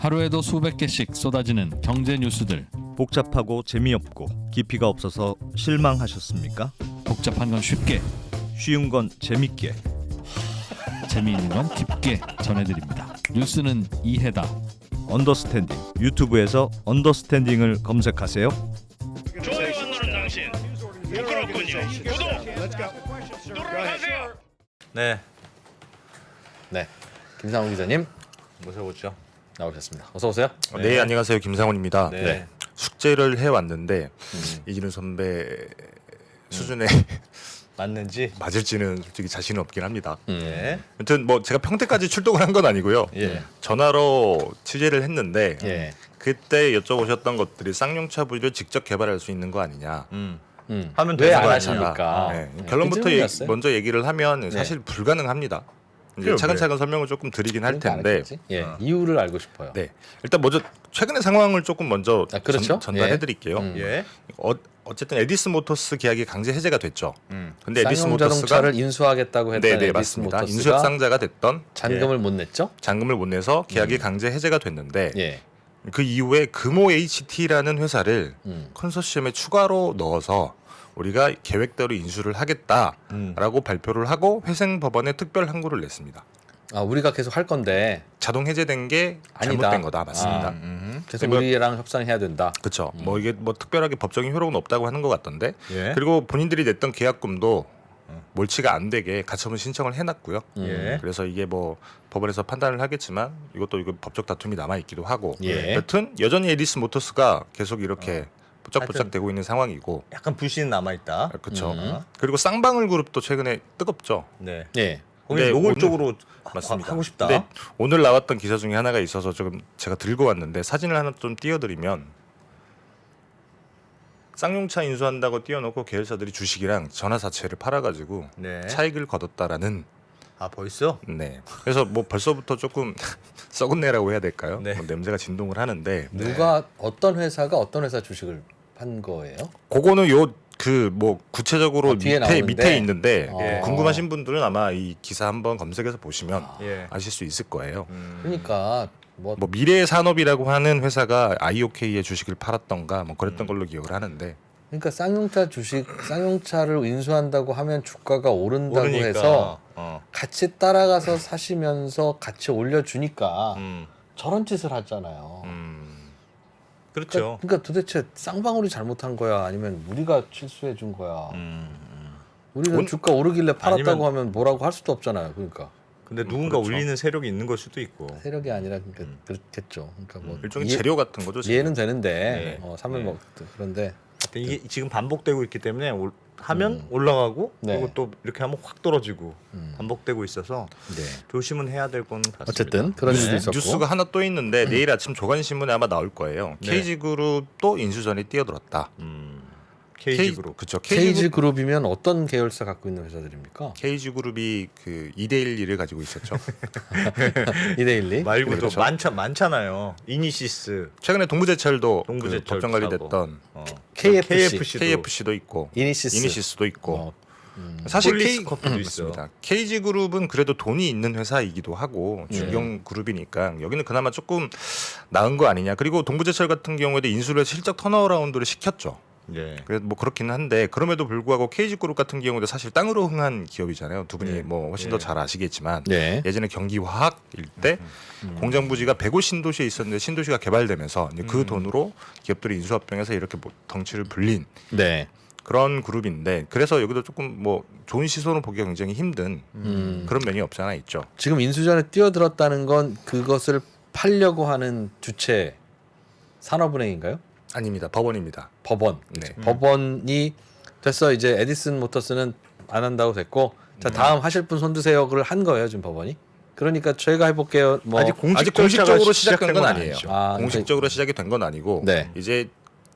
하루에도 수백 개씩 쏟아지는 경제 뉴스들. 복잡하고 재미없고 깊이가 없어서 실망하셨습니까? 복잡한 건 쉽게, 쉬운 건 재밌게. 재미있는 건 깊게 전해드립니다. 뉴스는 이해다. 언더스탠딩. 유튜브에서 언더스탠딩을 검색하세요. 좋아요만 누른 당신 부끄럽군요. 구독 누르세요. 네, 김상훈 기자님 모셔보죠. 나오셨습니다. 어서 오세요. 네, 안녕하세요. 김상훈입니다. 네. 숙제를 해왔는데 이진우 선배 수준에 맞는지. 맞을지는 솔직히 자신은 없긴 합니다. 예. 아무튼 뭐 제가 평택까지 출동을 한 건 아니고요. 예. 전화로 취재를 했는데 예. 그때 여쭤보셨던 것들이 쌍용차 부위를 직접 개발할 수 있는 거 아니냐. 왜안 되는 안 거 하십니까? 아니냐. 네. 결론부터 질문이었어요? 먼저 얘기를 하면 사실 불가능합니다. 이제 차근차근 설명을 조금 드리긴 할 그러니까 안 텐데. 했겠지? 예. 이유를 알고 싶어요. 네. 일단 먼저 최근의 상황을 조금 먼저 그렇죠? 전달해 드릴게요. 예. 어쨌든 에디슨 모터스 계약이 강제 해제가 됐죠. 근데 에디슨 쌍용 모터스가 자동차를 인수하겠다고 했던 네네 에디슨 맞습니다. 모터스가 인수협상자가 됐던 잔금을 못 냈죠? 잔금을 못 내서 계약이 강제 해제가 됐는데 예. 그 이후에 금호 HT라는 회사를 컨소시엄에 추가로 넣어서 우리가 계획대로 인수를 하겠다라고 발표를 하고 회생법원에 특별 항고를 냈습니다. 아, 우리가 계속 할 건데 자동 해제된 게 아니다. 잘못된 거다 맞습니다. 계속 뭐- 우리랑 협상해야 된다. 그렇죠. 뭐 이게 뭐 특별하게 법적인 효력은 없다고 하는 것 같던데. 예. 그리고 본인들이 냈던 계약금도 몰치가 안 되게 가처분 신청을 해놨고요. 예. 그래서 이게 뭐 법원에서 판단을 하겠지만 이것도 이거 법적 다툼이 남아 있기도 하고. 예. 여튼 여전히 에디스 모터스가 계속 이렇게 부쩍부쩍 되고 있는 상황이고. 약간 불씨는 남아 있다. 그렇죠. 그리고 쌍방울 그룹도 최근에 뜨겁죠. 네. 예. 거기 네, 노골적으로 맞습니다. 하고 싶다. 근데 오늘 나왔던 기사 중에 하나가 있어서 조금 제가 들고 왔는데 사진을 하나 좀 띄워드리면 쌍용차 인수한다고 띄워놓고 계열사들이 주식이랑 전화사채를 팔아가지고 네. 차익을 거뒀다라는. 아 벌써? 네. 그래서 뭐 벌써부터 조금 썩은 내라고 해야 될까요? 네. 뭐 냄새가 진동을 하는데 누가 어떤 회사가 어떤 회사 주식을 판 거예요? 그거는 요 그 뭐 구체적으로 뒤에 밑에 나오는데? 있는데 예. 궁금하신 분들은 아마 이 기사 한번 검색해서 보시면 예. 아실 수 있을 거예요. 그러니까 뭐 미래의 산업이라고 하는 회사가 IOK의 주식을 팔았던가 뭐 그랬던 걸로 기억을 하는데. 그러니까 쌍용차를 인수한다고 하면 주가가 오른다고 오르니까. 해서 어. 같이 따라가서 사시면서 같이 올려주니까 음. 저런 짓을 하잖아요. 그렇죠. 그러니까 도대체 쌍방울이 잘못한 거야 아니면 우리가 실수해 준 거야. 우리는 주가 오르길래 팔았다고 아니면- 하면 뭐라고 할 수도 없잖아요. 그러니까 근데 누군가 그렇죠. 올리는 세력이 있는 걸 수도 있고. 세력이 아니라 그러니까 그렇겠죠. 그러니까 뭐 일종의 재료 같은 거죠. 지금. 이해는 되는데 네. 사면 네. 먹 그런데 근데 이게 지금 반복되고 있기 때문에 하면 올라가고 네. 그리고 또 이렇게 하면 확 떨어지고 반복되고 있어서 네. 조심은 해야 될 건 같습니다. 어쨌든 그런 일도 있었고 뉴스가 하나 또 있는데 내일 아침 조간신문에 아마 나올 거예요. 네. KG그룹도 인수전에 뛰어들었다. KG그룹. 그렇죠. KG 그룹이면 어떤 계열사 갖고 있는 회사들입니까? KG그룹이 그 2대1을 가지고 있었죠. 이데일리 말고도 그렇죠. 많잖아요. 이니시스, 최근에 동부제철도 동부제철 그 법정 관리됐던 KFC 도 KFC도 있고 이니시스. 이니시스도 있고. 어, 사실 폴리스 커피도 맞습니다. KG그룹은 그래도 돈이 있는 회사이기도 하고 주경 그룹이니까 여기는 그나마 조금 나은 거 아니냐. 그리고 동부제철 같은 경우에도 인수를 해서 실적 턴어라운드를 시켰죠. 예. 그래도 뭐 그렇기는 한데 그럼에도 불구하고 KG그룹 같은 경우도 사실 땅으로 흥한 기업이잖아요. 두 분이 네. 뭐 훨씬 네. 더 잘 아시겠지만 네. 예전에 경기화학일 때 공장 부지가 105 신도시에 있었는데 신도시가 개발되면서 이제 그 돈으로 기업들이 인수합병해서 이렇게 뭐 덩치를 불린 네. 그런 그룹인데 그래서 여기도 조금 뭐 좋은 시선으로 보기가 굉장히 힘든 그런 면이 없지 않아 있죠. 지금 인수전에 뛰어들었다는 건 그것을 팔려고 하는 주체 산업은행인가요? 아닙니다. 법원입니다. 법원. 네. 법원이 됐어 이제 에디슨 모터스는 안 한다고 됐고 자 다음 하실 분 손 드세요. 그걸 한 거예요 지금 법원이. 그러니까 저희가 해볼게요. 뭐 아직 아직 절차가 공식적으로 시작된 건 시작된 아니에요. 아니죠. 아, 공식적으로 시작이 된 건 아니고 네. 이제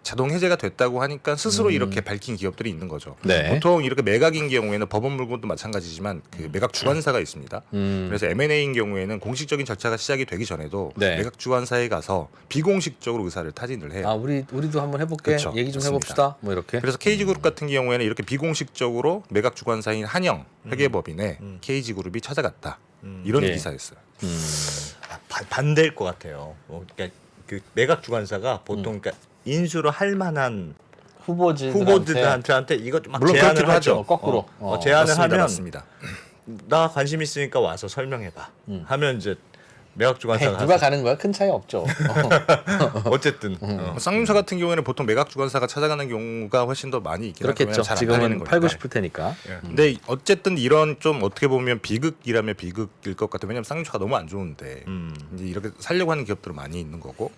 자동 해제가 됐다고 하니까 스스로 이렇게 밝힌 기업들이 있는 거죠. 네. 보통 이렇게 매각인 경우에는 법원 물건도 마찬가지지만 그 매각 주관사가 있습니다. 그래서 M&A인 경우에는 공식적인 절차가 시작이 되기 전에도 네. 매각 주관사에 가서 비공식적으로 의사를 타진을 해요. 아 우리도 한번 해볼게. 그렇죠. 얘기 좀 맞습니다. 해봅시다. 뭐 이렇게. 그래서 KG그룹 같은 경우에는 이렇게 비공식적으로 매각 주관사인 한영 회계법인에 KG그룹이 찾아갔다. 이런 네. 기사였어요. 반대일 것 같아요. 그러니까 그 매각 주관사가 보통 그러니까 인수를 할 만한 후보들한테 이거 막 물론 제안을 그렇기도 하죠. 하죠. 거꾸로. 제안을 맞습니다. 하면 맞습니다. 나 관심 있으니까 와서 설명해봐. 하면 이제 매각 에이, 주관사가 누가 가는 거야? 큰 차이 없죠. 어쨌든 쌍용차 같은 경우에는 보통 매각 주관사가 찾아가는 경우가 훨씬 더 많이 있긴 그렇겠죠. 잘안 팔리는 지금은 거니까. 팔고 싶을 테니까. 근데 어쨌든 이런 좀 어떻게 보면 비극이라면 비극일 것 같아요. 왜냐면 쌍용차가 너무 안 좋은데 이제 이렇게 살려고 하는 기업들은 많이 있는 거고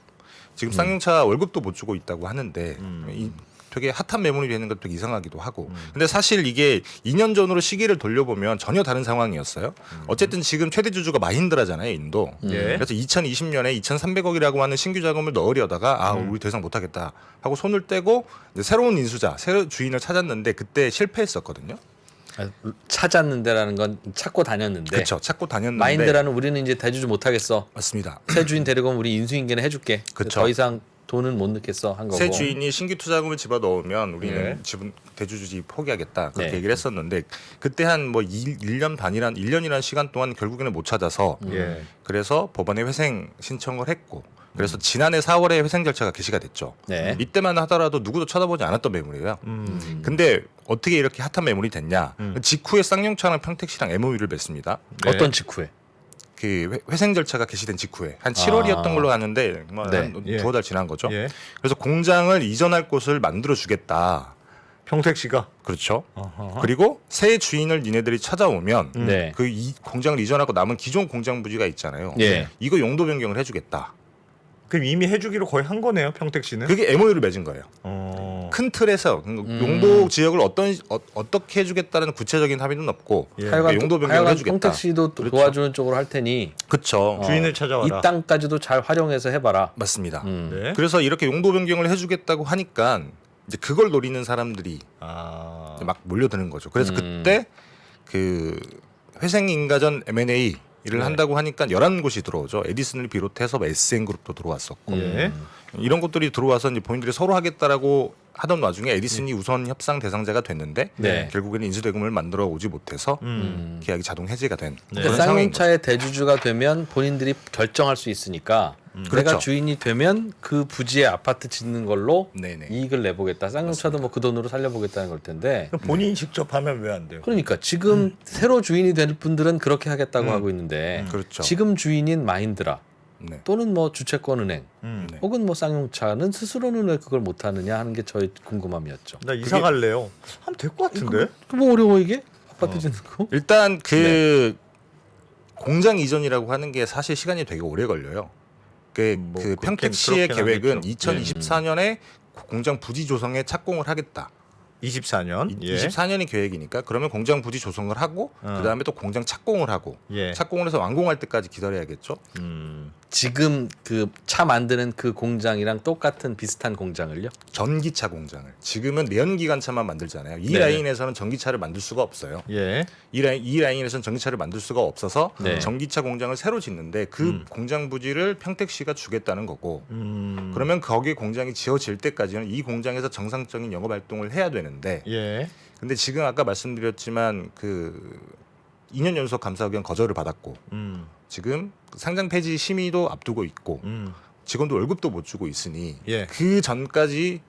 지금 쌍용차 월급도 못 주고 있다고 하는데 이 되게 핫한 매물이 되는 것도 되게 이상하기도 하고. 근데 사실 이게 2년 전으로 시기를 돌려보면 전혀 다른 상황이었어요. 어쨌든 지금 최대 주주가 마힌드라잖아요, 인도. 예. 그래서 2020년에 2,300억이라고 하는 신규 자금을 넣으려다가 우리 더 이상 못하겠다 하고 손을 떼고 이제 새로운 인수자, 새로운 주인을 찾았는데 그때 실패했었거든요. 찾았는데라는 건 찾고 다녔는데. 그렇죠. 찾고 다녔는데 마인드라는 우리는 이제 대주주 못 하겠어. 맞습니다. 새 주인 데리고 오면 우리 인수인계는 해줄게. 그쵸. 더 이상 돈은 못 넣겠어 한 거고. 새 주인이 신규 투자금을 집어 넣으면 우리는 예. 지분 대주주지 포기하겠다 그렇게 네. 얘기를 했었는데 그때 한 뭐 1년 반이란 1년이란 시간 동안 결국에는 못 찾아서 예. 그래서 법원에 회생 신청을 했고 그래서 지난해 4월에 회생 절차가 개시가 됐죠. 네. 이때만 하더라도 누구도 쳐다보지 않았던 매물이에요. 근데 어떻게 이렇게 핫한 매물이 됐냐? 직후에 쌍용차랑 평택시랑 MOU를 맺습니다. 네. 어떤 직후에? 그 회생 절차가 개시된 직후에 한 7월이었던 걸로 아는데 뭐 네. 한 예. 두어 달 지난 거죠. 예. 그래서 공장을 이전할 곳을 만들어 주겠다. 평택시가 그렇죠. 그리고 새 주인을 니네들이 찾아오면 네. 그 이 공장을 이전하고 남은 기존 공장 부지가 있잖아요. 예. 이거 용도 변경을 해주겠다. 그럼 이미 해주기로 거의 한 거네요, 평택시는. 그게 MOU를 맺은 거예요. 큰 틀에서 용도 지역을 어떻게 해주겠다는 구체적인 합의는 없고 예. 하여간 용도 변경을 하여간 해주겠다. 평택시도 또 그렇죠. 도와주는 쪽으로 할 테니 그렇죠. 주인을 찾아와라. 이 땅까지도 잘 활용해서 해봐라. 맞습니다. 네. 그래서 이렇게 용도 변경을 해주겠다고 하니까 이제 그걸 노리는 사람들이 아. 이제 막 몰려드는 거죠. 그래서 그때 그 회생인가전 M&A 일을 한다고 하니까 11곳이 들어오죠. 에디슨을 비롯해서 SN그룹도 들어왔었고 예. 이런 것들이 들어와서 이제 본인들이 서로 하겠다라고 하던 와중에 에디슨이 우선 협상 대상자가 됐는데 네. 결국에는 인수대금을 만들어 오지 못해서 음. 계약이 자동 해지가 된 네. 그런 그러니까 상황인 거죠. 쌍용차의 대주주가 되면 본인들이 결정할 수 있으니까 내가 그렇죠. 주인이 되면 그 부지에 아파트 짓는 걸로 네네. 이익을 내보겠다. 쌍용차도 뭐 그 돈으로 살려보겠다는 걸 텐데. 그럼 본인이 직접 하면 왜 안 돼요? 그러니까 지금 새로 주인이 될 분들은 그렇게 하겠다고 하고 있는데 그렇죠. 지금 주인인 마인드라 네. 또는 뭐 주채권은행 네. 혹은 뭐 쌍용차는 스스로는 왜 그걸 못하느냐 하는 게 저희 궁금함이었죠. 나 이사 갈래요. 하면 될 것 같은데. 뭐 어려워 이게? 아파트 짓는 거? 일단 그 공장 이전이라고 하는 게 사실 시간이 되게 오래 걸려요. 그 뭐 평택시의 그렇긴 계획은 하겠죠. 2024년에 공장 부지 조성에 착공을 하겠다. 24년. 예. 24년이 계획이니까 그러면 공장 부지 조성을 하고 그다음에 또 공장 착공을 하고 예. 착공을 해서 완공할 때까지 기다려야겠죠. 지금 그 차 만드는 그 공장이랑 똑같은 비슷한 공장을요? 전기차 공장을 지금은 내연기관차만 만들잖아요. 이 네. 라인에서는 전기차를 만들 수가 없어요. 예. 이 라인에서는 전기차를 만들 수가 없어서 네. 전기차 공장을 새로 짓는데 그 공장 부지를 평택시가 주겠다는 거고 그러면 거기 공장이 지어질 때까지는 이 공장에서 정상적인 영업 활동을 해야 되는데 예. 근데 지금 아까 말씀드렸지만 그 2년 연속 감사 의견 거절을 받았고 지금 상장 폐지 심의도 앞두고 있고 직원도 월급도 못 주고 있으니 예. 그 전까지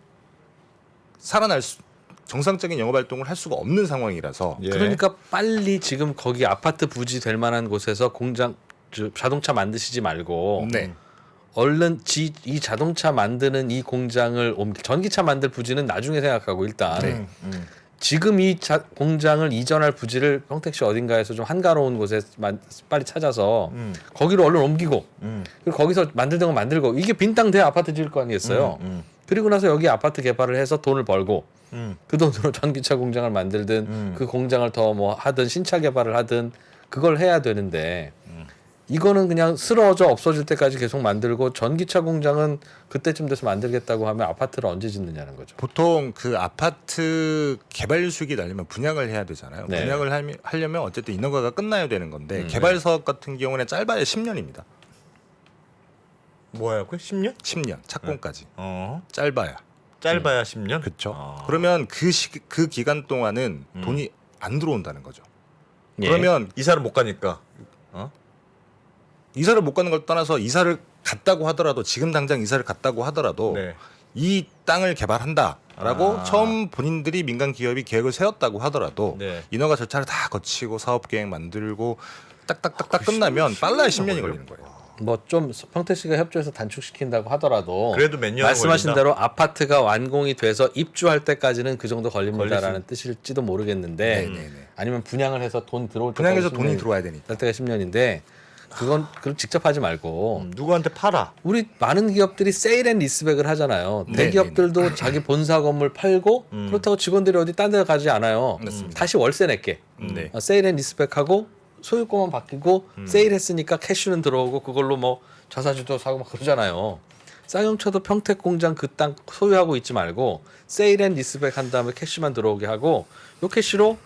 정상적인 영업 활동을 할 수가 없는 상황이라서 예. 그러니까 빨리 지금 거기 아파트 부지 될 만한 곳에서 공장 자동차 만드시지 말고 네. 얼른 이 자동차 만드는 이 공장을 전기차 만들 부지는 나중에 생각하고 일단 네. 지금 이 공장을 이전할 부지를 평택시 어딘가에서 좀 한가로운 곳에 빨리 찾아서 거기로 얼른 옮기고 그리고 거기서 만들던 거 만들고 이게 빈 땅 대 아파트 지을 거 아니겠어요. 그리고 나서 여기 아파트 개발을 해서 돈을 벌고 그 돈으로 전기차 공장을 만들든 그 공장을 더 뭐 하든 신차 개발을 하든 그걸 해야 되는데 이거는 그냥 쓰러져 없어질 때까지 계속 만들고 전기차 공장은 그때쯤 돼서 만들겠다고 하면 아파트를 언제 짓느냐는 거죠. 보통 그 아파트 개발 수익이 나려면 분양을 해야 되잖아요. 네. 분양을 하려면 어쨌든 인허가가 끝나야 되는 건데 개발 사업 같은 경우는 짧아야 10년입니다. 뭐야? 그 10년? 10년 착공까지 어. 짧아야. 짧아야 10년? 그렇죠. 아. 그러면 그 기간 동안은 돈이 안 들어온다는 거죠. 예. 그러면 이사를 못 가니까. 어? 이사를 못 가는 걸 떠나서 이사를 갔다고 하더라도 지금 당장 이사를 갔다고 하더라도 네. 이 땅을 개발한다라고 아. 처음 본인들이 민간 기업이 계획을 세웠다고 하더라도 네. 인허가 절차를 다 거치고 사업 계획 만들고 딱딱딱딱 끝나면 빨라야 10년이 걸리는 거예요. 뭐 좀 평택시가 협조해서 단축시킨다고 하더라도 그래도 몇 년은 말씀하신 걸린다? 대로 아파트가 완공이 돼서 입주할 때까지는 그 정도 걸립니다라는 뜻일지도 모르겠는데 네네네. 아니면 분양을 해서 돈 들어올 때까지 분양해서 돈이 10년이 들어와야 되니까. 될 때가 10년인데 그건 직접 하지 말고 누구한테 팔아? 우리 많은 기업들이 세일 앤 리스백을 하잖아요. 네, 대기업들도 자기 본사 건물 팔고 그렇다고 직원들이 어디 딴 데 가지 않아요. 맞습니다. 다시 월세 낼게. 네. 세일 앤 리스백하고 소유권만 바뀌고 세일했으니까 캐시는 들어오고 그걸로 뭐 자사주도 사고 막 그러잖아요. 쌍용차도 평택 공장 그 땅 소유하고 있지 말고 세일 앤 리스백 한 다음에 캐시만 들어오게 하고 요 캐시로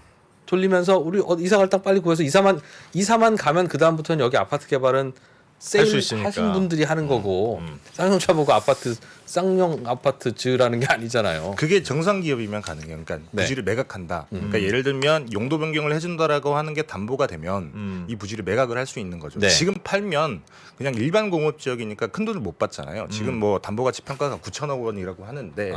돌리면서 우리 이사 갈 땅 빨리 구해서 이사만 가면 그 다음부터는 여기 아파트 개발은 수 세일 있으니까. 하신 분들이 하는 거고 쌍용차 보고 쌍용 아파트 지으라는 게 아니잖아요. 그게 정상 기업이면 가능해요. 그러니까 네. 부지를 매각한다. 그러니까 예를 들면 용도 변경을 해준다라고 하는 게 담보가 되면 이 부지를 매각을 할 수 있는 거죠. 네. 지금 팔면 그냥 일반 공업 지역이니까 큰 돈을 못 받잖아요. 지금 뭐 담보 가치 평가가 9천억 원이라고 하는데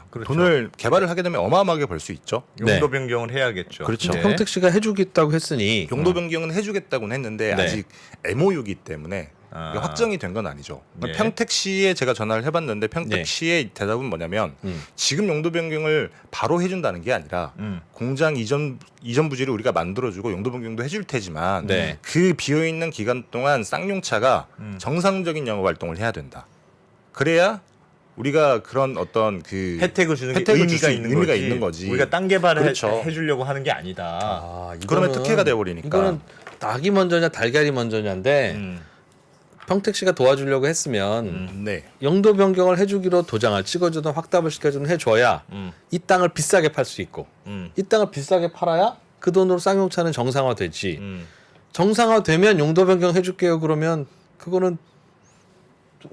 그렇죠. 돈을 개발을 하게 되면 어마어마하게 벌 수 있죠. 용도 변경을 해야겠죠. 그렇죠. 네. 평택시가 해주겠다고 했으니 용도 변경은 해주겠다고는 했는데 네. 아직 MOU이기 때문에 아. 이게 확정이 된 건 아니죠. 네. 평택시에 제가 전화를 해봤는데 평택시의 대답은 뭐냐면 지금 용도 변경을 바로 해준다는 게 아니라 공장 이전 부지를 우리가 만들어주고 용도 변경도 해줄 테지만 네. 그 비어 있는 기간 동안 쌍용차가 정상적인 영업 활동을 해야 된다. 그래야 우리가 그런 어떤 그 혜택을 주는 게 혜택을 줄 의미가 수 있는 의미가 거지. 있는 거지. 우리가 땅 개발을 그렇죠. 해주려고 하는 게 아니다. 그러면 이거는- 특혜가 돼버리니까. 이거는 닭이 먼저냐 달걀이 먼저냐인데 평택시가 도와주려고 했으면 네. 용도 변경을 해주기로 도장을 찍어주든 확답을 시켜주든 해줘야 이 땅을 비싸게 팔 수 있고 이 땅을 비싸게 팔아야 그 돈으로 쌍용차는 정상화되지. 정상화되면 용도 변경 해줄게요 그러면 그거는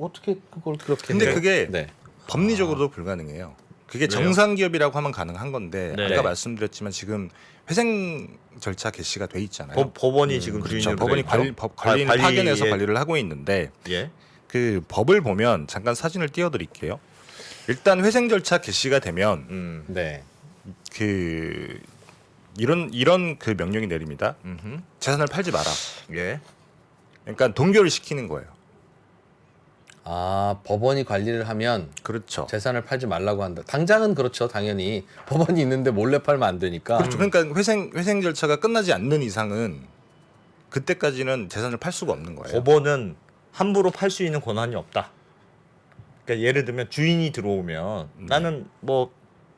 어떻게 그걸 그렇게 근데 해요? 그게 네. 법리적으로도 불가능해요. 그게 왜요? 정상 기업이라고 하면 가능한 건데 네. 아까 말씀드렸지만 지금 회생 절차 개시가 돼 있잖아요. 법원이 지금 그렇죠. 주인으로 법원이 돼 있죠? 관리인 관리에- 파견해서 관리를 하고 있는데 예. 그 법을 보면 잠깐 사진을 띄워드릴게요. 일단 회생 절차 개시가 되면 네. 그 이런 그 명령이 내립니다. 재산을 팔지 마라. 예. 그러니까 동결을 시키는 거예요. 아 법원이 관리를 하면 그렇죠. 재산을 팔지 말라고 한다. 당장은 그렇죠, 당연히 법원이 있는데 몰래 팔면 안 되니까. 그렇죠. 그러니까 회생 절차가 끝나지 않는 이상은 그때까지는 재산을 팔 수가 없는 거예요. 법원은 함부로 팔 수 있는 권한이 없다. 그러니까 예를 들면 주인이 들어오면 나는 뭐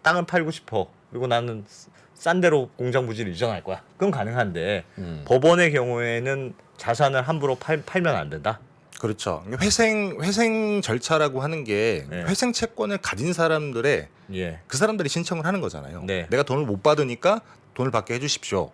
땅을 팔고 싶어. 그리고 나는 싼 데로 공장 부지를 이전할 거야. 그건 가능한데 법원의 경우에는 자산을 함부로 팔면 안 된다. 그렇죠. 회생 절차라고 하는 게 네. 회생 채권을 가진 사람들의 예. 그 사람들이 신청을 하는 거잖아요. 네. 내가 돈을 못 받으니까 돈을 받게 해주십시오.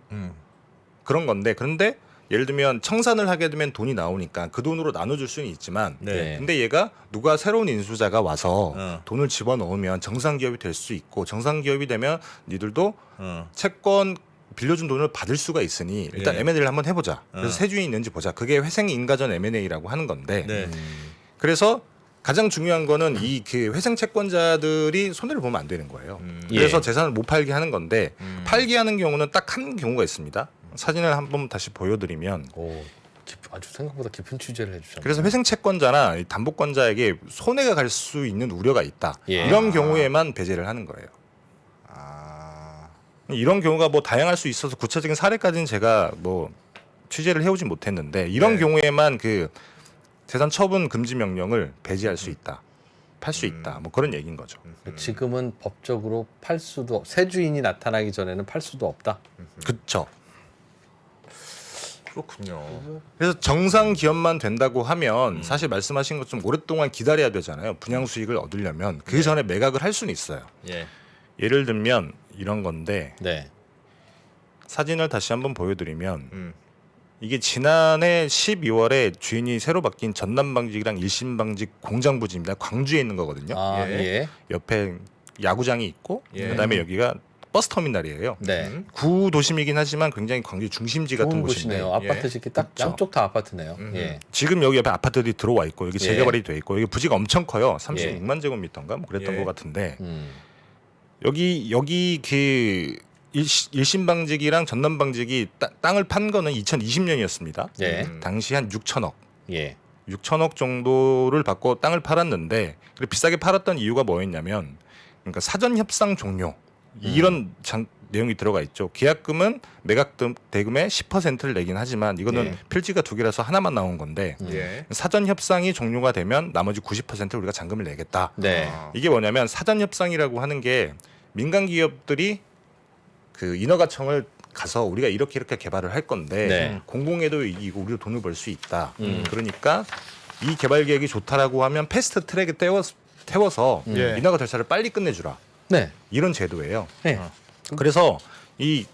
그런 건데 그런데 예를 들면 청산을 하게 되면 돈이 나오니까 그 돈으로 나눠줄 수는 있지만 네. 근데 얘가 누가 새로운 인수자가 와서 어. 돈을 집어넣으면 정상 기업이 될 수 있고 정상 기업이 되면 니들도 어. 채권 빌려준 돈을 받을 수가 있으니 일단 예. M&A를 한번 해보자. 그래서 어. 세 주인이 있는지 보자. 그게 회생 인가전 M&A라고 하는 건데 네. 그래서 가장 중요한 거는 이 그 회생 채권자들이 손해를 보면 안 되는 거예요. 그래서 예. 재산을 못 팔게 하는 건데 팔게 하는 경우는 딱 한 경우가 있습니다. 사진을 한번 다시 보여드리면 오, 아주 생각보다 깊은 취재를 해주셨네요. 그래서 회생 채권자나 이 담보권자에게 손해가 갈 수 있는 우려가 있다. 예. 이런 경우에만 배제를 하는 거예요. 이런 경우가 뭐 다양할 수 있어서 구체적인 사례까지는 제가 뭐 취재를 해오진 못했는데 이런 네. 경우에만 그 재산 처분 금지 명령을 배제할 수 있다, 팔 수 있다, 뭐 그런 얘기인 거죠. 지금은 법적으로 팔 수도 새 주인이 나타나기 전에는 팔 수도 없다. 그렇죠. 그렇군요. 그래서 정상 기업만 된다고 하면 사실 말씀하신 것처럼 오랫동안 기다려야 되잖아요. 분양 수익을 얻으려면 그 전에 매각을 할 수는 있어요. 예. 예를 들면 이런 건데 네. 사진을 다시 한번 보여드리면 이게 지난해 12월에 주인이 새로 바뀐 전남방직이랑 일신방직 공장 부지입니다. 광주에 있는 거거든요. 아 예. 예. 옆에 야구장이 있고 예. 그다음에 여기가 버스 터미널이에요. 네. 구도심이긴 하지만 굉장히 광주 중심지 같은 좋은 곳인데 곳이네요. 아파트 짓기 딱 그쵸. 양쪽 다 아파트네요. 예. 지금 여기 옆에 아파트들이 들어와 있고 여기 예. 재개발이 돼 있고 여기 부지가 엄청 커요. 36만 제곱미터인가 뭐 그랬던 예. 것 같은데 음. 여기 그 일심 방직이랑 전남 방직이 땅을 판 거는 2020년이었습니다. 예. 당시 한 6천억. 예. 6천억 정도를 받고 땅을 팔았는데 그리고 비싸게 팔았던 이유가 뭐였냐면 그러니까 사전 협상 종료 이런 내용이 들어가 있죠. 계약금은 매각 대금의 10%를 내긴 하지만 이거는 예. 필지가 두 개라서 하나만 나온 건데 예. 사전 협상이 종료가 되면 나머지 90%를 우리가 잔금을 내겠다. 네. 이게 뭐냐면 사전 협상이라고 하는 게 민간 기업들이 그 인허가청을 가서 우리가 이렇게 개발을 할 건데 네. 공공에도 이기고 우리도 돈을 벌 수 있다. 그러니까 이 개발 계획이 좋다라고 하면 패스트 트랙에 태워서 예. 인허가 절차를 빨리 끝내주라. 네. 이런 제도예요. 네. 그래서 이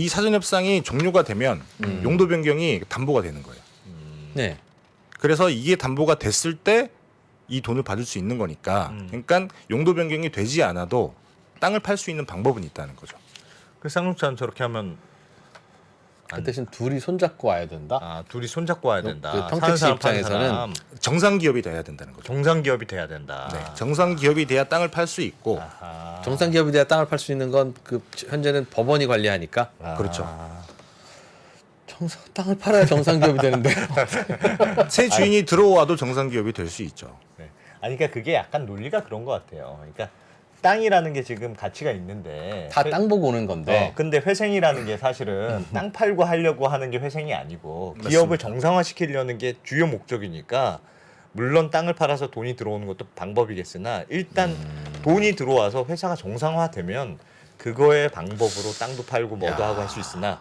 사전 협상이 종료가 되면 용도 변경이 담보가 되는 거예요. 네. 그래서 이게 담보가 됐을 때 이 돈을 받을 수 있는 거니까 그러니까 용도 변경이 되지 않아도 땅을 팔 수 있는 방법은 있다는 거죠. 그 쌍용차는 저렇게 하면 그 대신 둘이 손잡고 와야 된다. 아 둘이 손잡고 와야 된다. 그 사는 평택시 사람, 파는 입장에서는 사람. 정상 기업이 돼야 된다는 거죠. 정상 기업이 돼야 된다. 네, 정상 기업이 돼야 땅을 팔 수 있고 아하. 정상 기업에 대한 땅을 팔 수 있는 건 그 현재는 법원이 관리하니까 아. 그렇죠. 정상 땅을 팔아야 정상 기업이 되는데. 새 주인이 들어와도 정상 기업이 될 수 있죠. 네. 아니 그러니까 그게 약간 논리가 그런 것 같아요. 그러니까 땅이라는 게 지금 가치가 있는데 다 땅 보고 오는 건데. 근데 회생이라는 게 사실은 땅 팔고 하려고 하는 게 회생이 아니고 기업을 정상화시키려는 게 주요 목적이니까 물론 땅을 팔아서 돈이 들어오는 것도 방법이겠으나 일단 돈이 들어와서 회사가 정상화되면 그거의 방법으로 땅도 팔고 뭐도 야. 하고 할 수 있으나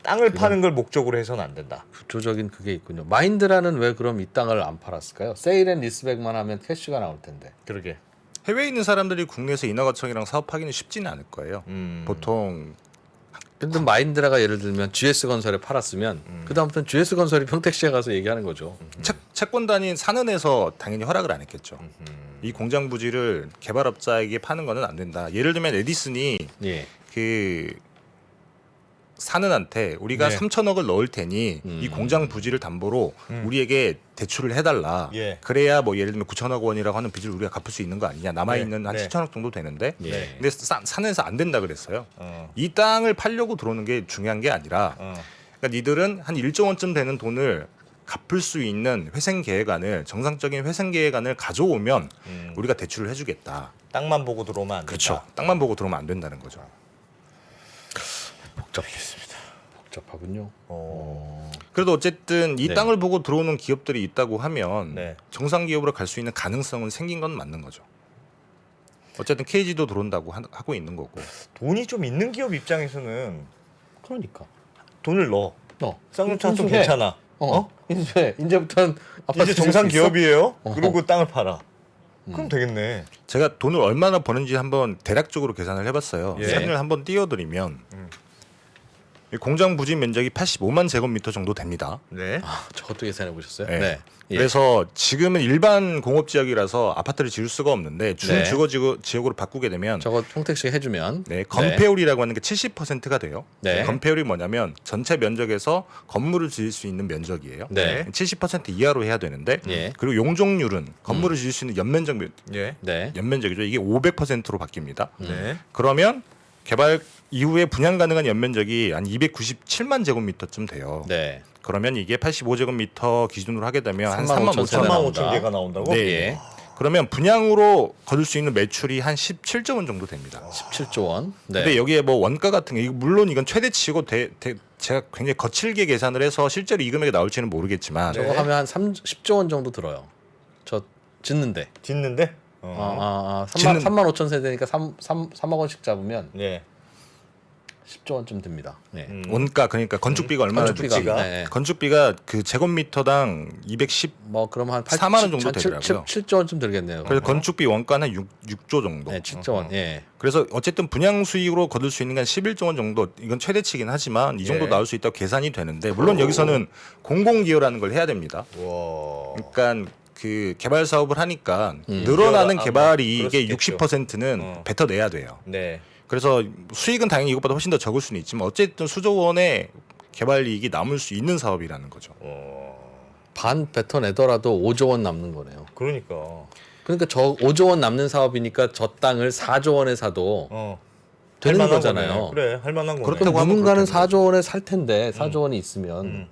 땅을 파는 걸 목적으로 해서는 안 된다. 구조적인 그게 있군요. 마인드라는 왜 그럼 이 땅을 안 팔았을까요? 세일 앤 리스백만 하면 캐시가 나올 텐데. 그러게. 해외에 있는 사람들이 국내에서 인허가청이랑 사업하기는 쉽지는 않을 거예요. 보통 근데 마인드라가 예를 들면 GS건설에 팔았으면 그다음부터는 GS건설이 평택시에 가서 얘기하는 거죠. 채권단이 산은에서 당연히 허락을 안 했겠죠. 이 공장 부지를 개발업자에게 파는 거는 안 된다. 예를 들면 에디슨이 예. 그 산은한테 우리가 네. 3천억을 넣을 테니 이 공장 부지를 담보로 우리에게 대출을 해달라. 예. 그래야 뭐 예를 들면 9천억 원이라고 하는 빚을 우리가 갚을 수 있는 거 아니냐. 남아 있는 네. 한 네. 7천억 정도 되는데. 예. 근데 산에서 안 된다 그랬어요. 어. 이 땅을 팔려고 들어오는 게 중요한 게 아니라 그러니까 니들은 한 1조 원쯤 되는 돈을 갚을 수 있는 회생 계획안을 정상적인 회생 계획안을 가져오면 우리가 대출을 해주겠다. 땅만 보고 들어오면 안 된다. 그렇죠. 땅만 보고 들어오면 안 된다는 거죠. 복잡하겠습니다. 복잡하군요. 그래도 어쨌든 이 네. 땅을 보고 들어오는 기업들이 있다고 하면 네. 정상 기업으로 갈 수 있는 가능성은 생긴 건 맞는 거죠. 어쨌든 KG도 들어온다고 하고 있는 거고. 돈이 좀 있는 기업 입장에서는 그러니까. 돈을 넣어. 쌍용차 좀 인수해. 괜찮아. 인수해. 이제부터는 아파트 이제 지을 정상 수 있어? 기업이에요. 어허. 그리고 땅을 팔아. 그럼 되겠네. 제가 돈을 얼마나 버는지 한번 대략적으로 계산을 해봤어요. 예. 사진을 한번 띄워드리면 이 공장 부지 면적이 85만 제곱미터 정도 됩니다. 네. 아, 저것도 예산해 보셨어요? 네. 네. 예. 그래서 지금은 일반 공업 지역이라서 아파트를 지을 수가 없는데 준 네. 주거 지역으로 바꾸게 되면 저거 평택시가 해주면 네, 건폐율이라고 하는 게 70%가 돼요. 네. 건폐율이 뭐냐면 전체 면적에서 건물을 지을 수 있는 면적이에요. 네. 70% 이하로 해야 되는데 예. 그리고 용적률은 건물을 지을 수 있는 예. 네. 연면적이죠. 이게 500%로 바뀝니다. 네. 그러면 개발 이후에 분양 가능한 연면적이 한 297만 제곱미터쯤 돼요. 네. 그러면 이게 85제곱미터 기준으로 하게 되면 한 3만 3만 5천 3만 원. 5천 개가 나온다고? 네. 예. 그러면 분양으로 거둘 수 있는 매출이 한 17조 원 정도 됩니다. 17조 원. 네. 근데 여기에 뭐 원가 같은 게 물론 이건 최대치고 제가 굉장히 거칠게 계산을 해서 실제로 이 금액이 나올지는 모르겠지만 저거 하면 한 10조 원 정도 들어요. 저 짓는데. 짓는데? 3만 5천 세대니까 3억 원씩 잡으면 네. 10조 원쯤 듭니다. 네. 원가 그러니까 건축비가 얼마나 건축비가, 들지? 네. 건축비가 그 제곱미터당 210 뭐 그럼 한 4만 원 정도 되더라고요. 7조 원쯤 들겠네요. 그래서 건축비 원가는 6조 정도. 네, 7조 원. 예. 그래서 어쨌든 분양 수익으로 거둘 수 있는 건 11조 원 정도. 이건 최대치긴 하지만 이 정도 예. 나올 수 있다고 계산이 되는데 물론 여기서는 공공기여라는 걸 해야 됩니다. 와. 그러니까 그 개발 사업을 하니까 음. 늘어나는 기여가- 개발 그럴 이익의 수 있겠죠. 60%는 뱉어내야 돼요. 네. 그래서 수익은 당연히 이것보다 훨씬 더 적을 수는 있지만 어쨌든 수조 원의 개발 이익이 남을 수 있는 사업이라는 거죠. 반 뱉어내더라도 5조 원 남는 거네요. 그러니까. 그러니까 저 5조 원 남는 사업이니까 저 땅을 4조 원에 사도 되는 할만한 거잖아요. 거네. 그래, 할 만한 거네. 그렇다고 그럼 하면 누군가는 그렇다는 4조 원에 살 텐데 4조 원이 있으면 음.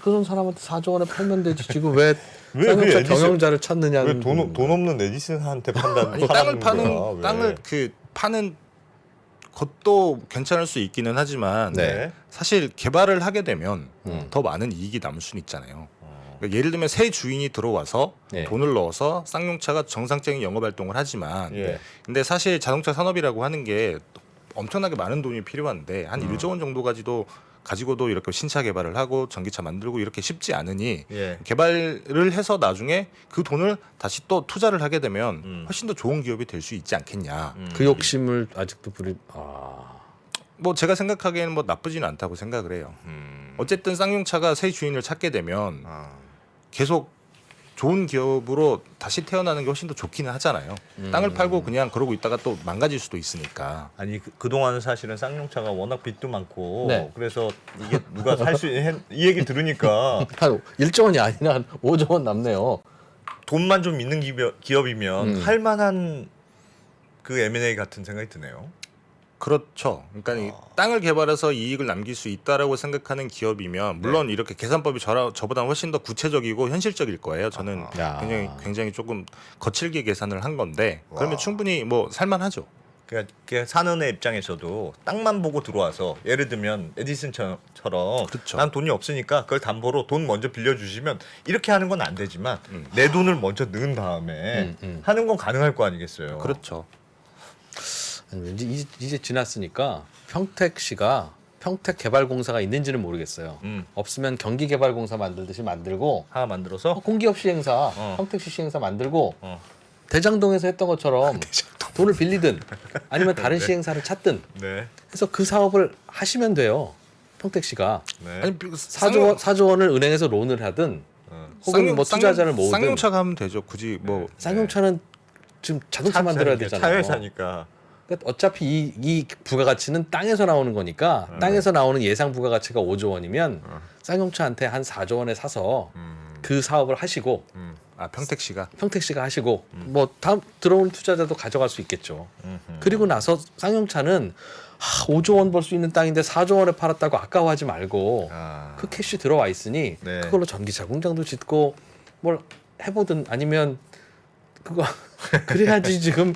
그런 사람한테 4조 원에 팔면 되지. 지금 왜 왜 쌍용차 에디슨- 경영자를 찾느냐는 왜돈 없는 에디슨한테 판단? 아니, 땅을 파는 땅을 그 파는 것도 괜찮을 수 있기는 하지만 네. 사실 개발을 하게 되면 더 많은 이익이 남을 수는 있잖아요. 그러니까 예를 들면 새 주인이 들어와서 네. 돈을 넣어서 쌍용차가 정상적인 영업 활동을 하지만 예. 근데 사실 자동차 산업이라고 하는 게 엄청나게 많은 돈이 필요한데 한 1조 원 정도 가지고도 이렇게 신차 개발을 하고 전기차 만들고 이렇게 쉽지 않으니 예. 개발을 해서 나중에 그 돈을 다시 또 투자를 하게 되면 훨씬 더 좋은 기업이 될 수 있지 않겠냐. 그 욕심을 아직도 부리. 뭐 제가 생각하기에는 뭐 나쁘지는 않다고 생각을 해요. 어쨌든 쌍용차가 새 주인을 찾게 되면 계속 좋은 기업으로 다시 태어나는 게 훨씬 더 좋기는 하잖아요. 땅을 팔고 그냥 그러고 있다가 또 망가질 수도 있으니까. 아니 그동안 사실은 쌍용차가 워낙 빚도 많고 네. 그래서 이게 누가 살 수 이 얘기 들으니까 한 1조 원이 아니라 한 5조 원 남네요. 돈만 좀 있는 기업이면 할 만한 그 M&A 같은 생각이 드네요. 그렇죠. 그러니까 이 땅을 개발해서 이익을 남길 수 있다라고 생각하는 기업이면 물론 이렇게 계산법이 저보다 훨씬 더 구체적이고 현실적일 거예요. 저는 야. 굉장히 조금 거칠게 계산을 한 건데 그러면 충분히 뭐 살만하죠. 그러니까 사는 애 입장에서도 땅만 보고 들어와서 예를 들면 에디슨처럼 그렇죠. 난 돈이 없으니까 그걸 담보로 돈 먼저 빌려주시면 이렇게 하는 건 안 되지만 내 돈을 먼저 넣은 다음에 하는 건 가능할 거 아니겠어요. 그렇죠. 아니, 왠지 이제 지났으니까 평택시가 평택개발공사가 있는지는 모르겠어요. 없으면 경기개발공사 만들듯이 만들고 하나 만들어서 공기업 시행사, 평택시 시행사 만들고 어. 대장동에서 했던 것처럼 돈을 빌리든 아니면 다른 시행사를 찾든 네. 해서 그 사업을 하시면 돼요. 평택시가 네. 아니 4조 원을 은행에서 론을 하든 혹은 뭐 투자자를 모으든 쌍용차가 하면 되죠. 굳이 뭐 쌍용차는 지금 자동차 만들어야 되잖아요. 차회사니까. 그러니까 어차피 이 부가가치는 땅에서 나오는 거니까 땅에서 나오는 예상 부가가치가 5조 원이면 쌍용차한테 한 4조 원에 사서 그 사업을 하시고 평택시가 평택시가 하시고 뭐 다음 들어오는 투자자도 가져갈 수 있겠죠. 그리고 나서 쌍용차는 5조 원 벌 수 있는 땅인데 4조 원에 팔았다고 아까워하지 말고 그 캐시 들어와 있으니 네. 그걸로 전기차 공장도 짓고 뭘 해보든 아니면 그거 그래야지 지금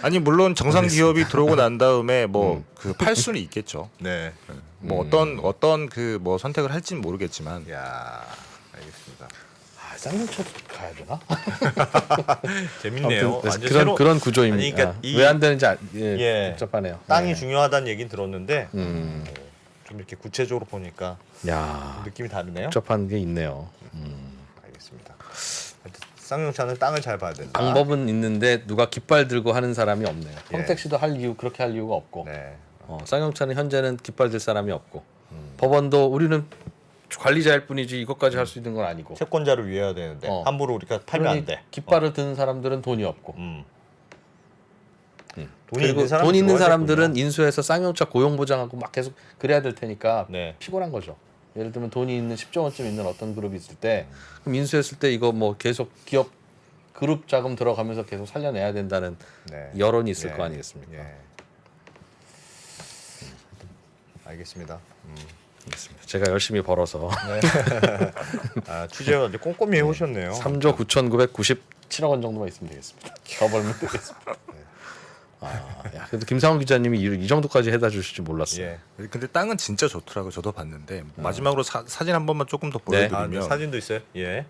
아니 물론 정상 기업이 들어오고 난 다음에 뭐 그 팔 수는 있겠죠. 네. 뭐 어떤 그 뭐 선택을 할지는 모르겠지만 야, 알겠습니다. 쌍용차도 가야 되나? 재밌네요. 아무튼 완전 그런 구조입니다. 아니, 그러니까 이- 왜 안 되는지 예. 복잡하네요. 땅이 네. 중요하다는 얘기는 들었는데 좀 이렇게 구체적으로 보니까 야 느낌이 다르네요. 복잡한 게 있네요. 알겠습니다. 하여튼 쌍용차는 땅을 잘 봐야 된다. 방법은 있는데 누가 깃발 들고 하는 사람이 없네요. 평택시도 그렇게 할 이유가 없고 네. 쌍용차는 현재는 깃발 들 사람이 없고 법원도 우리는 관리자일 뿐이지 이것까지 할 수 있는 건 아니고 채권자를 위해야 되는데 함부로 우리가 팔면 안 돼. 깃발을 드는 사람들은 돈이 없고 돈이 돈 있는 사람들은 좋아하겠군요. 인수해서 쌍용차 고용 보장하고 막 계속 그래야 될 테니까 네. 피곤한 거죠. 예를 들면 돈이 있는 10조 원쯤 있는 어떤 그룹이 있을 때 그럼 인수했을 때 이거 뭐 계속 기업 그룹 자금 들어가면서 계속 살려내야 된다는 네. 여론이 있을 예. 거 아니겠습니까? 예. 알겠습니다. 알겠습니다. 제가 열심히 벌어서 취재를 아주 꼼꼼히 해오셨네요. 3조 9,997억 원 정도만 있으면 되겠습니다. 더 벌면 되겠습니다. 야, 그래도 김상훈 기자님이 이 정도까지 해다 주실 줄 몰랐어요. 예. 근데 땅은 진짜 좋더라고요. 저도 봤는데 마지막으로 사진 한 번만 조금 더 네. 보여드리면 사진도 있어요. 예.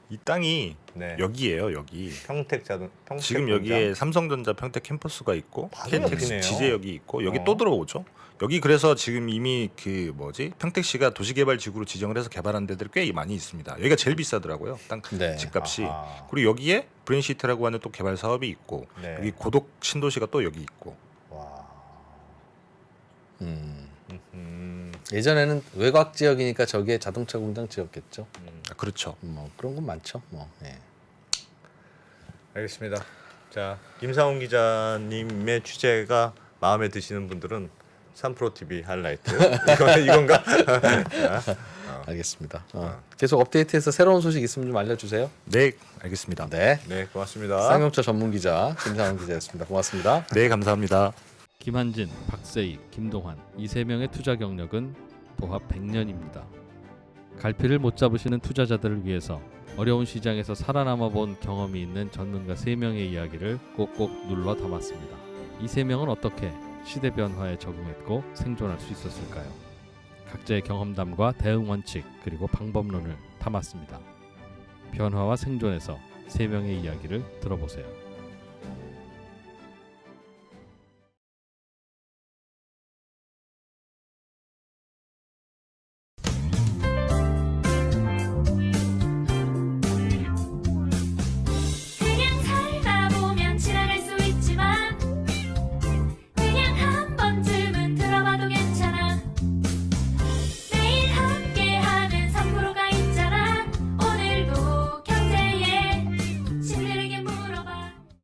이 땅이 네. 여기예요. 여기 평택 지금 공장. 여기에 삼성전자 평택 캠퍼스가 있고 바로 KTX 여기네요. 지제역이 있고 여기 또 들어오죠. 여기 그래서 지금 이미 그 평택시가 도시개발지구로 지정을 해서 개발한 데들이 꽤 많이 있습니다. 여기가 제일 비싸더라고요. 땅 네. 집값이. 아하. 그리고 여기에 브레인시티라고 하는 또 개발 사업이 있고 네. 여기 고독 신도시가 또 여기 있고. 와. 예전에는 외곽 지역이니까 저기에 자동차 공장 지었겠죠. 그렇죠. 뭐 그런 건 많죠. 뭐 예. 알겠습니다. 자, 김상훈 기자님의 취재가 마음에 드시는 분들은 3프로 TV 하이라이트 이건가? 자, 알겠습니다. 계속 업데이트해서 새로운 소식 있으면 좀 알려주세요. 네, 알겠습니다. 네. 네, 고맙습니다. 쌍용차 전문 기자 김상훈 기자였습니다. 고맙습니다. 네, 감사합니다. 김한진, 박세익, 김동환 이 세 명의 투자 경력은 도합 100년입니다. 갈피를 못 잡으시는 투자자들을 위해서 어려운 시장에서 살아남아 본 경험이 있는 전문가 3명의 이야기를 꼭꼭 눌러 담았습니다. 이 3명은 어떻게 시대 변화에 적응했고 생존할 수 있었을까요? 각자의 경험담과 대응 원칙 그리고 방법론을 담았습니다. 변화와 생존에서 3명의 이야기를 들어보세요.